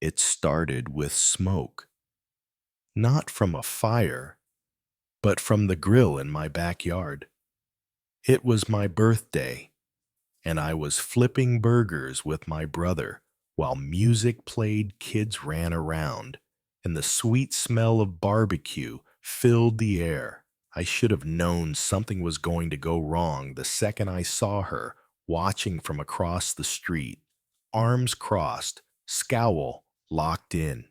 It started with smoke, not from a fire, but from the grill in my backyard. It was my birthday, and I was flipping burgers with my brother while music played, kids ran around, and the sweet smell of barbecue filled the air. I should have known something was going to go wrong the second I saw her watching from across the street, arms crossed, scowl locked in.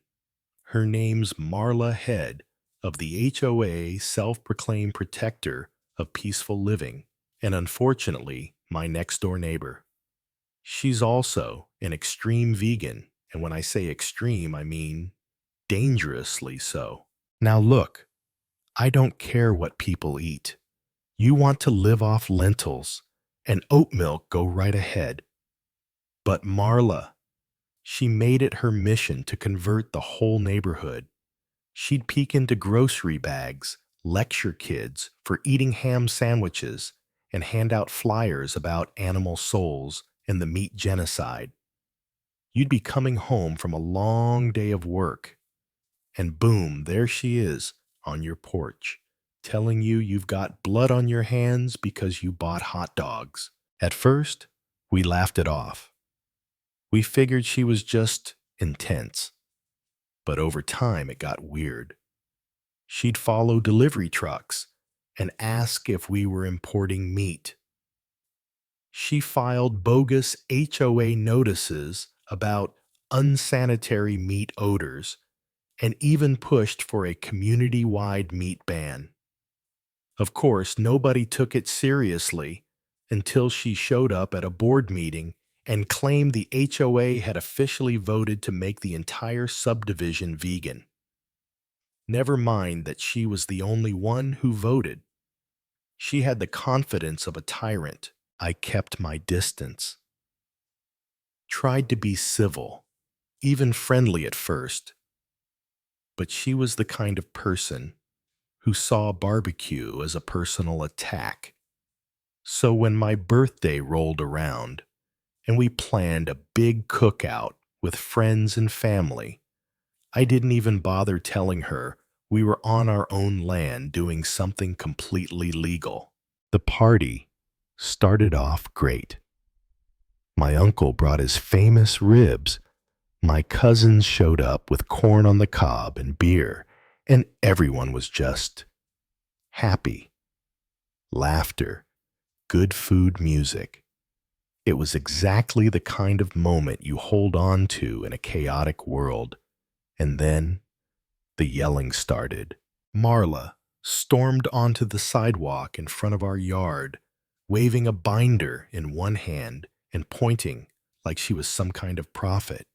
Her name's Marla Head of the HOA, self-proclaimed protector of peaceful living, and unfortunately, my next-door neighbor. She's also an extreme vegan, and when I say extreme, I mean dangerously so. Now look, I don't care what people eat. You want to live off lentils and oat milk, go right ahead. But Marla, she made it her mission to convert the whole neighborhood. She'd peek into grocery bags, lecture kids for eating ham sandwiches, and hand out flyers about animal souls and the meat genocide. You'd be coming home from a long day of work, and boom, there she is on your porch, telling you you've got blood on your hands because you bought hot dogs. At first, we laughed it off. We figured she was just intense. But over time, it got weird. She'd follow delivery trucks and ask if we were importing meat. She filed bogus HOA notices about unsanitary meat odors and even pushed for a community-wide meat ban. Of course, nobody took it seriously until she showed up at a board meeting and claimed the HOA had officially voted to make the entire subdivision vegan. Never mind that she was the only one who voted. She had the confidence of a tyrant. I kept my distance. Tried to be civil, even friendly at first. But she was the kind of person who saw barbecue as a personal attack. So when my birthday rolled around and we planned a big cookout with friends and family, I didn't even bother telling her we were on our own land doing something completely legal. The party started off great. My uncle brought his famous ribs. My cousins showed up with corn on the cob and beer, and everyone was just happy. Laughter, good food, music. It was exactly the kind of moment you hold on to in a chaotic world. And then the yelling started. Marla stormed onto the sidewalk in front of our yard, waving a binder in one hand and pointing like she was some kind of prophet.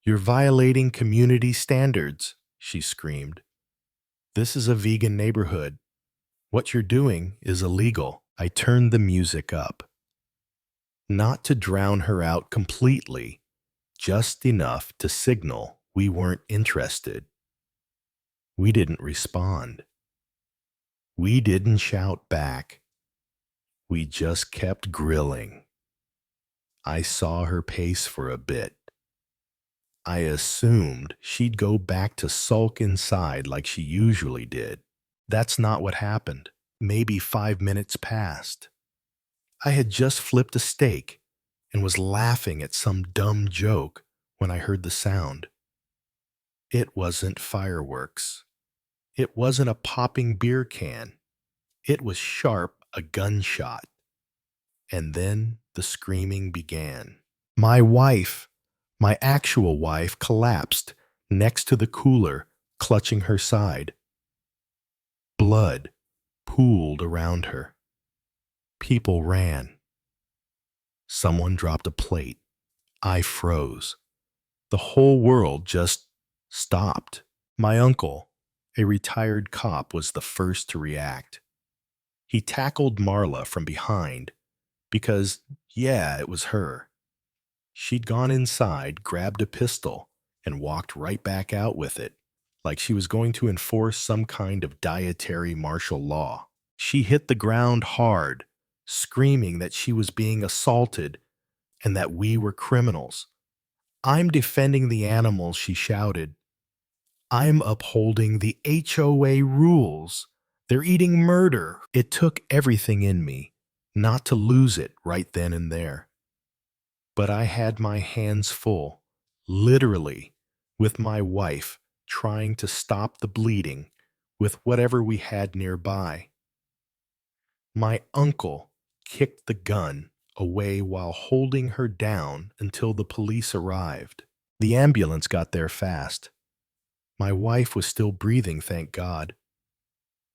"You're violating community standards," she screamed. "This is a vegan neighborhood. What you're doing is illegal." I turned the music up. Not to drown her out completely, just enough to signal we weren't interested. We didn't respond. We didn't shout back. We just kept grilling. I saw her pace for a bit. I assumed she'd go back to sulk inside like she usually did. That's not what happened. Maybe 5 minutes passed. I had just flipped a steak and was laughing at some dumb joke when I heard the sound. It wasn't fireworks. It wasn't a popping beer can. It was sharp, a gunshot. And then the screaming began. My wife, my actual wife, collapsed next to the cooler, clutching her side. Blood pooled around her. People ran. Someone dropped a plate. I froze. The whole world just stopped. My uncle, a retired cop, was the first to react. He tackled Marla from behind because, yeah, it was her. She'd gone inside, grabbed a pistol, and walked right back out with it, like she was going to enforce some kind of dietary martial law. She hit the ground hard, screaming that she was being assaulted and that we were criminals. I'm defending the animals, she shouted. I'm upholding the HOA rules. They're eating murder. It took everything in me not to lose it right then and there. But I had my hands full, literally, with my wife trying to stop the bleeding with whatever we had nearby. My uncle kicked the gun away while holding her down until the police arrived. The ambulance got there fast. My wife was still breathing, thank God.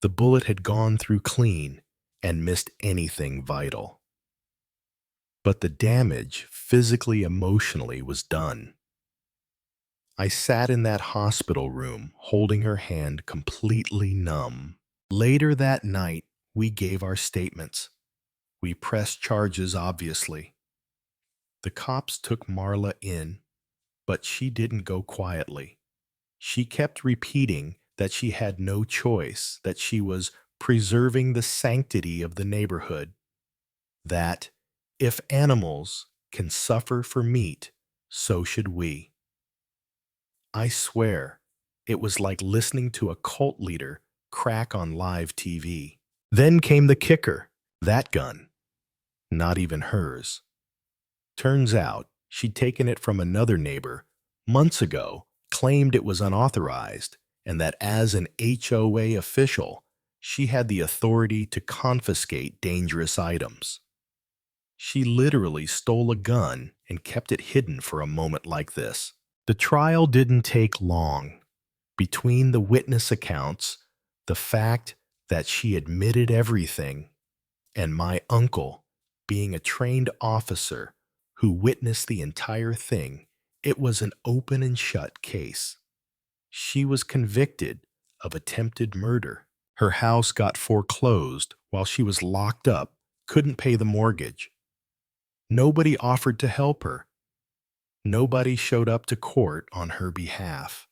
The bullet had gone through clean and missed anything vital. But the damage, physically, emotionally, was done. I sat in that hospital room, holding her hand completely numb. Later that night, we gave our statements. We pressed charges, obviously. The cops took Marla in, but she didn't go quietly. She kept repeating that she had no choice, that she was preserving the sanctity of the neighborhood, that if animals can suffer for meat, so should we. I swear, it was like listening to a cult leader crack on live TV. Then came the kicker, that gun. Not even hers. Turns out she'd taken it from another neighbor months ago, claimed it was unauthorized, and that as an HOA official, she had the authority to confiscate dangerous items. She literally stole a gun and kept it hidden for a moment like this. The trial didn't take long. Between the witness accounts, the fact that she admitted everything, and my uncle being a trained officer who witnessed the entire thing, it was an open and shut case. She was convicted of attempted murder. Her house got foreclosed while she was locked up, couldn't pay the mortgage. Nobody offered to help her. Nobody showed up to court on her behalf.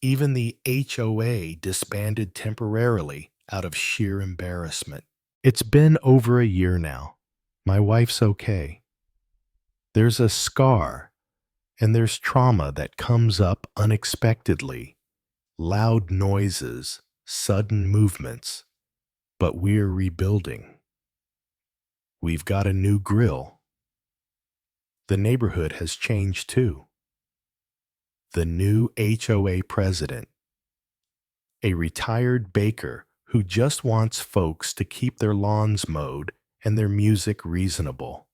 Even the HOA disbanded temporarily out of sheer embarrassment. It's been over a year now. My wife's okay. There's a scar, and there's trauma that comes up unexpectedly. Loud noises, sudden movements. But we're rebuilding. We've got a new grill. The neighborhood has changed too. The new HOA president, a retired baker who just wants folks to keep their lawns mowed and their music reasonable.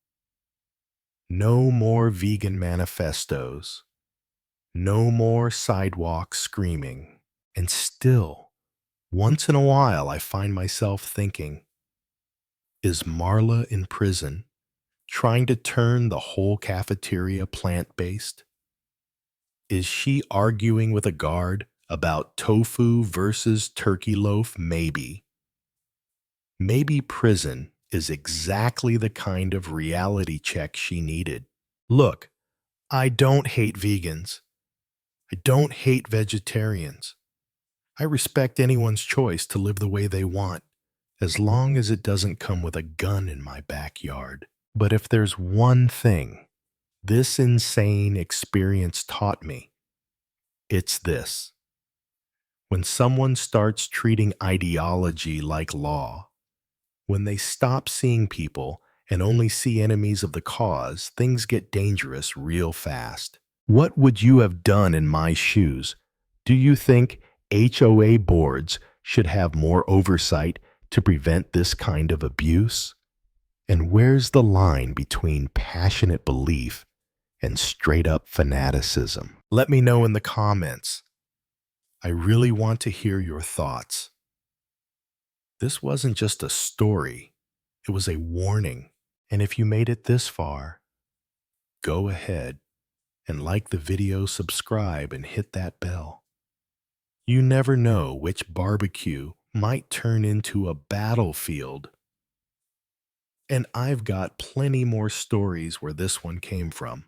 No more vegan manifestos. No more sidewalk screaming. And still, once in a while, I find myself thinking, is Marla in prison, trying to turn the whole cafeteria plant-based? Is she arguing with a guard about tofu versus turkey loaf? Maybe. Maybe prison is exactly the kind of reality check she needed. Look, I don't hate vegans. I don't hate vegetarians. I respect anyone's choice to live the way they want, as long as it doesn't come with a gun in my backyard. But if there's one thing this insane experience taught me, it's this. When someone starts treating ideology like law, when they stop seeing people and only see enemies of the cause, things get dangerous real fast. What would you have done in my shoes? Do you think HOA boards should have more oversight to prevent this kind of abuse? And where's the line between passionate belief and straight-up fanaticism? Let me know in the comments. I really want to hear your thoughts. This wasn't just a story, it was a warning. And if you made it this far, go ahead and like the video, subscribe, and hit that bell. You never know which barbecue might turn into a battlefield. And I've got plenty more stories where this one came from.